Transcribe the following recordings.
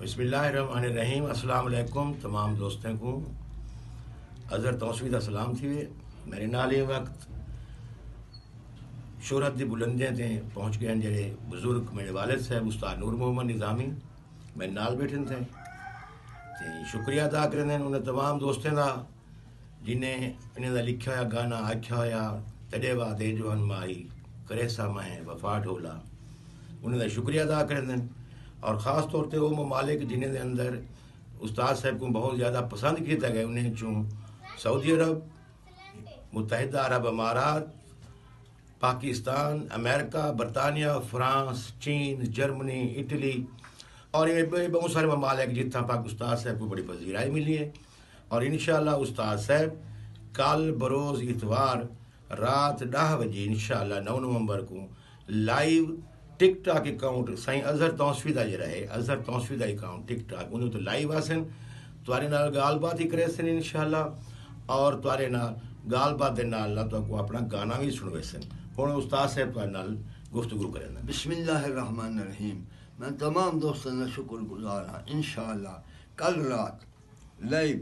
بسم اللہ الرحمن الرحیم. السلام علیکم تمام دوستوں کو اظہر توسوی دا سلام تھی. میرے نال یہ وقت شہرت دی بلندیاں تے پہنچ گئے جڑے بزرگ میرے والد صاحب استاد نور محمد نظامی میرے نال بیٹھے تھے. شکریہ ادا کریں انہیں تمام دوستوں کا جنہیں انہیں دا لکھا ہوا گانا آکھیا ہوا تڈے وا دے جو ہن مائی کرے سا میں وفا ڈھولا, انہیں دا شکریہ ادا کریں. اور خاص طور پہ وہ ممالک جنہیں دے اندر استاد صاحب کو بہت زیادہ پسند کیا گیا انہیں چوں سعودی عرب, متحدہ عرب امارات, پاکستان, امریکہ, برطانیہ, فرانس, چین, جرمنی, اٹلی اور یہ بہت سارے ممالک جتنا پاک استاد صاحب کو بڑی پذیرائی ملی ہے. اور انشاءاللہ استاد صاحب کل بروز اتوار رات 10 بجے انشاءاللہ 9 نومبر کو لائیو ٹک ٹاک اکاؤنٹ سائیں اظہر توسوی دا جو رہے اظہر توسوی دا اکاؤنٹ ٹک ٹاک انہوں تو لائیو آسن تمہارے نال گال بات ہی کرے سن انشاءاللہ. اور تمہارے نال گال بات دے نال تو کو اپنا گانا بھی سنوے سن. ہوں استاد صاحب تمہارے نال گفتگو کریں. بسم اللہ الرحمن الرحیم. میں تمام دوستوں کا شکر گزار ہوں. انشاءاللہ کل رات لائیو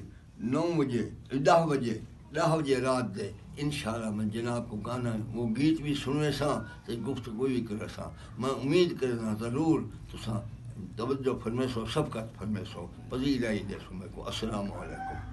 9 بجے 10 بجے رات دے انشاءاللہ میں جناب کو گانا وہ گیت بھی سنوے ساں تو گفتگو بھی کرے ساں. میں امید کرنا ضرور تو توجہ فرمے سو سبقت فرمے سو پذیرائی دے سو. میرے کو السلام علیکم.